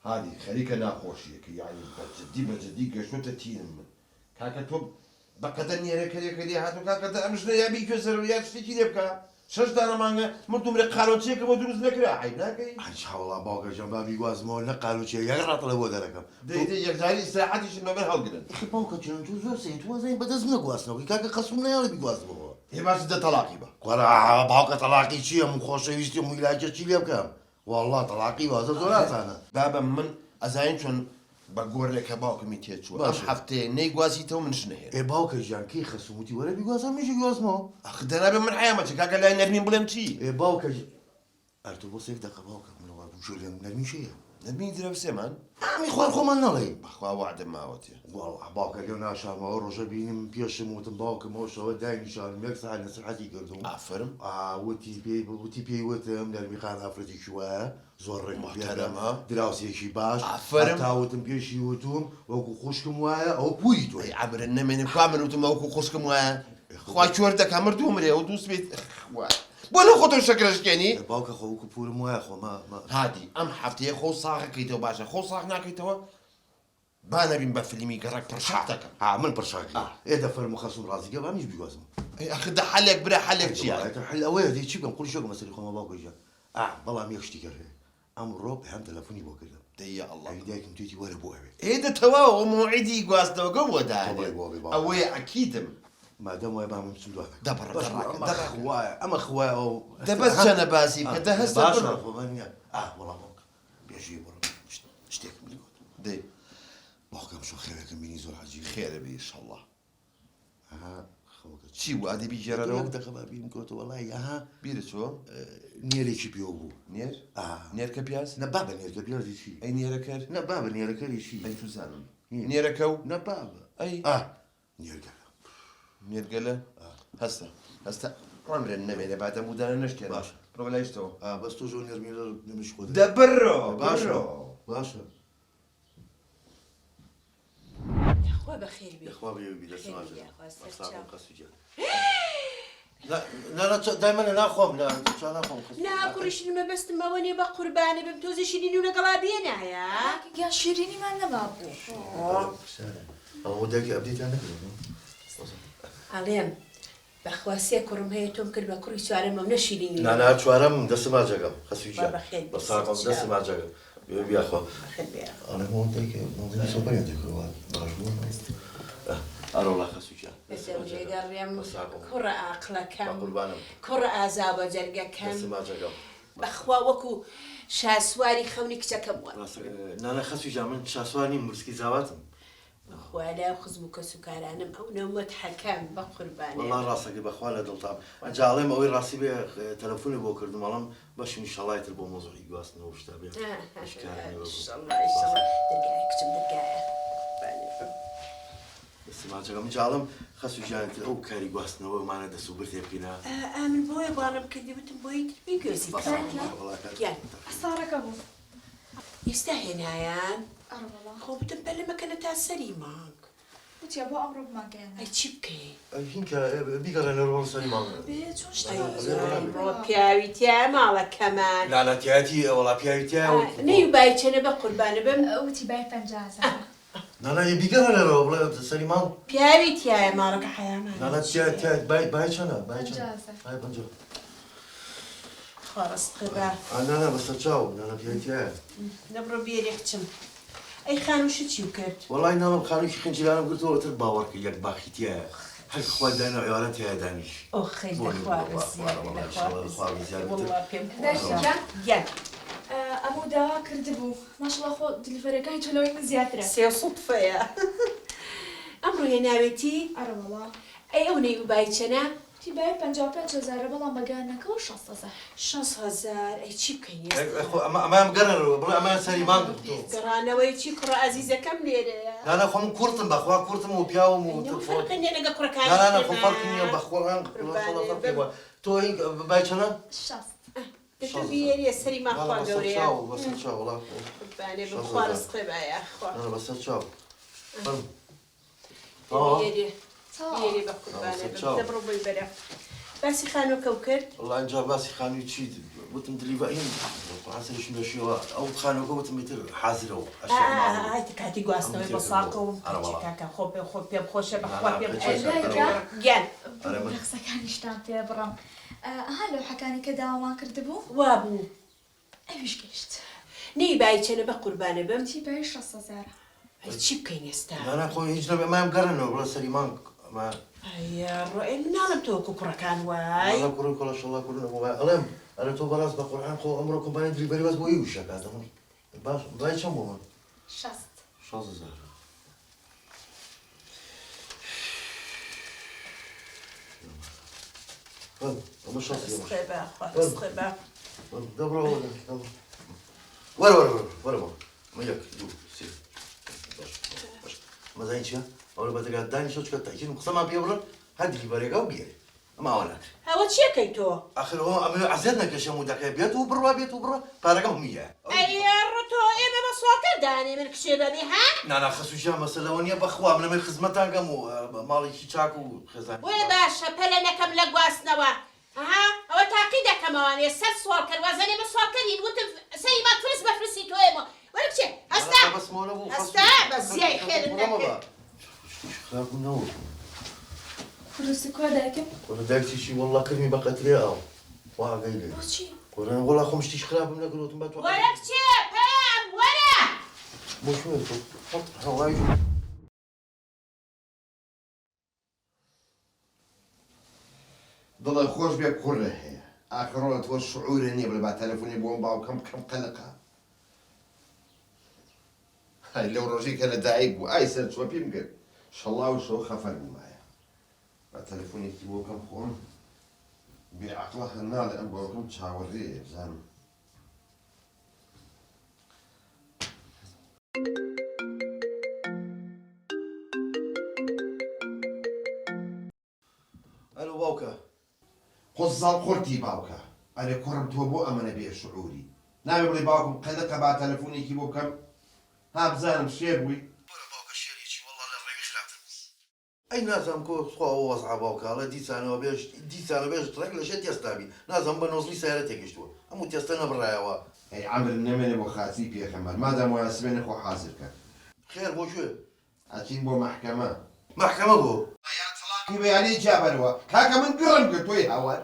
هذه خليك ناخوشيك يعني بجدي قشوت تينم كاكا تو بقدر نيرك كلي هاتو كاكا امشنا يا بي كسر يا شتي لبكا شش دانا مانغا مردوم رقالو تشيك مدروس نكرا حيناكي ان شاء الله باوكا جنبا بيواز مو نقالو شي يغرط له ودركم دي يقدر ساعتي شنو من هالقدن اخي باوكا جن تو زور سين تو زين بدز نقواسنا كاكا خصمنا يا بيواز مو هي ما سد طلاقي با قرا باوكا طلاقي شي مو خوش يستي مو علاج شي لبكا والله طلاقي واز زورات انا بابا من ازاين شون بقول لك باوك ميتيت شو ام حفتين نيغواسي تو من شنهير اي باوكا جان كي خصمتي ولا بيواز مش بيواز مو اخدنا من حيامتك كاكا لا نرمي بلمتي اي باوكا ارتو بوسيك دقه باوكا من واد وشو لهم نرمي شي نرمي درب سمان عمي خوار خو من نلي اخوا وعد ما وتي والله باوكا قلنا شام روجا بيني بيش موت باوكا مو شو داين شان ميكس على نصيحتي قردهم افرم وتي بي وتم نرمي قال افرتي شويه زور محترمه دراسي شي باش افرم تاوتم بيشي وتم وكو خوشكم وايا او بويتو اي عبر النمن كامل وتموكو خشكم وايا خوا شوردك مردوم ري ودوس بيت بولا خطر شكلش يعني باوكا خو كبور موايا خو ما هادي ام حفتي خو صاغ كيتو باشا خو صاغ ناكيتو بانا بين بفيلمي قرك برشاتك من برشاك ايه ده فرم خصم راسي قبل مش بيوازم اي اخذ حلك برا حلك شي حل اوي دي شي كل شيء مثلا خو ما باوكا جا والله ما يشتي كره ام روب هم تلفوني بوكا يا الله ايديك متيتي ولا بوابي ايه ده توا موعدي قواس قوه ده طبعا اوي اكيد ما دام ويبقى من سندوه دبر دراك خوايا اما خوايا ده بس انا باسي كده هسه باشا والله بوك بيجي برا اشتيك من الكود دي بوك مشو خيرك مني زور عجيب خير بي ان شاء الله خوك شي وادي بيجرى لو لو دخل بابي مكوت والله بير شو نيري شي بيوبو نير نير كبياس نبابا نير كبير دي شي اي نير كر نبابا نير كر شي اي شو زانم نير كو نبابا اي نير كر نير قال هسه عمر النبي بعد مدة نشتري باشا روح ليش تو بس تو جو نرمي مش خد ده برو باشا يا اخوة بخير بيك يا اخوة بيدرس خير ماجد يا اخوة صعب قصي جد لا دائما انا اخوم لا كان اخوم لا كرش ما بس ما وني بقرباني بمتوزي شيرين ولا قلابينا يا شيريني ما نبابو هو داك ابديت انا عليم بخواسي كرم هي توم كل بكري سؤال ما منشيلين لا شوارم دس ما جاكم خسي جا بخير بس راكم دس ما جاكم يا اخو بخير بيا انا هو داك نظام سوبر يدك هو مجبور أنا والله خسي جا بس وجه قريم كرة عقلة كم قربانم كرة عذاب وجرجة دس كم ما جاكم بخوا وكو شاسواري خونك تكم انا خسي جا من شاسواني مرسكي زاواتم ولا خزبك سكرانم او نمت حكام بقرباني والله راسك بخواله دلطام جالم اوي راسي به تلفوني بو كردم والله باش ان شاء الله يتربو موضوع يقاسنا وش تابع ان شاء الله دقائق كتب دقائق بس ما جاكم جالم خسو جانت او كاري قاسنا وما ندسو برتي بكنا من بوي بارم كدي بتم بوي بيجوزي والله يعني صارك ابو يستاهل هايان والله خو بتم بلا ما كانت عسري معك قلت يا ابو امرب ما كان اي تشبكي هينك بيقرا نرول سليمان بيت وش ايوه بياوي تيا مالك كمان لا تياتي والله بيايتي نيو بايتش انا بقربان بم اوتي باي فنجازه لا بيقرا نرول سليمان بياوي تيا مالك حيامان لا تيات بايتش انا فنجازه هاي بنجو خلاص خبا انا بس تشاو انا بيايتي نبرو بيري ختم اي خانو شو تشوكرت والله انا ما خانوش خنجي انا قلت له تباورك ياك باخيتيا هاك خوال دانا عيالات يا دانيش اخي الاخوات والله بيم داشا يا ابو دا كردبو ما شاء الله خو دليفري كاين تلوي من زيادره سي صدفه يا امرو هنا بيتي والله اي اوني بايتشنا تي باي 55,000 بلا ما قالنا كل شخصه 6,000 اي تشي كاين اخو ما مقرر بلا ما سليمان قرانا ويتشي كرة عزيزة كم ليرة لا خو من كورتم بخوا كورتم وبياو إنه فرق إني أنا قكرة كان لا خو فرق إني بخوا فرق تو هيك بايشنا الشخص تشوفي يا سري ما أخوان دوريا بس تشاو والله رباني بخوار سقيبة يا أخوان أنا بس تشاو يري بقرباني بتبرو بالبرا باسی خانۆکە و کرد والله اینجا باسی خانووی چی وتم دلیڤەرین قورعانسەرشم لەشیەوە ئەو خانووەکە وتم ئیتر حازرەوە ئایت کاتی گواستنەوەی بە ساڵکە و کاکە خۆ پێم خۆشە بەخوا پێم گیان ڕقسەکانیشتان پێ بڕم ئەها لەو حەکانی کە داوامان کردبوو وا بوو ئەویش گەشت نەی بای چێنە بە قوربانە بم چی بای 600,000 چی بکەین ئێستا نانا خۆی هیچ نەبێ مام گەڕنەوە بڵە سەری مانگ ڕۆئێ ناڵم تۆکو کوڕەکان وای کوڕی کۆڵەشەڵا کوردنەوە ئەڵێم ئەرە تۆ بەڕاست بە قورعان خۆ ئەمڕۆ کۆمپانیای دلیڤەری باس بۆ ئەی وشەکاتەوە باش دوای چەند بۆ من 60 16,000 ئەمە 60 خێبە دەبڕەوە وەرە وەرەوە مە یەک دوو سێ باش مەزای چییە؟ ئەوە بەدەگات دانی شۆچکە تاکین قسەمان پێ بڕن هەر دلیڤەرێکە و بێرێ ئەمە ئەوە ناکرێت ئەوە چیەکەی تۆ آخر ئەوە ئەمە عەزیەت نەکەشە مودەکەی بێت و بڕوا بێت و بڕە پارەکەم هەموویە ئەیڕ تۆ ئێمە بە سوڵکە دانێ من کشێ دەبێ ها نانا خەسووشیان مەسەلەوە نییە بەخوا من ئەمەی خزمەتان گەم و ماڵێکی چاک و خێزان بۆیە باشە پەلە نەکەم لە گواستنەوە ها ئەوە تاقی دەکەمەوانێ سەر سوال کرد وازانێ من سوال کردین وتم سەریما توێست بەفرسی تۆیمە وەرە بچێ هەستا هەستا بە زیای خێرم نەکرد خراپبوونەوە فلوسی کوا دایکم وەرە دایکیشی وەڵڵا کردمی بە قەترێ ئاو وا ئاگەی لێ بۆچی وەرە وەڵا خۆم شتیش خراپم نەکردوتم بە تۆ وەرە بچێ پێم وەرە بۆ شوێن تۆ هەڵای دڵە خۆش بێ کوڕە هەیە ئاخرۆڵە تۆ شعورە نییە بڵێ با تەلەفۆنی بۆ باوکەم بکەم قەلقە هەی لەو ڕۆژەی کە لە دایک بوو ئای سەر چوە پێم کرد شەڵا و شەو خەفەر بوومایە با تەلەفۆنێکی بۆ بکەم خۆم بێعەقڵە هەر ناڵێ ئەم باوکەم چاوەڕێیە بزانم ئەلو باوکە قۆزاڵ قورتی باوکە ئەرێ کوڕم تۆ بۆ ئەمەنە بێ شعوری ناوێ بڵێ باوکم قەلقە با تەلەفۆنێکی بۆ بکەم ها بزانم شێر بووی باوکە شێریی وەڵڵا لە ڕێوی خراپتر ئەی نازانم کۆ خوا وەزع باوکە دیسانەوە بێژ دیسانە بێژ ڕێک لە شێ تێستابی نازانم بە نۆزلی سیارە تێگەشتووە ئەموو تێستە نەبڕایەوە ئەی عەمر نەمێنێ بۆ خاچی پێخەمەر مادام وایە سبێنێ خۆ حازر کە خێر بۆ کوێ ئەچین بۆ مەحکەمە مەحکەمە بۆ بەیانی جابەرەوە کاکە من گڕم کرد تۆی هاوار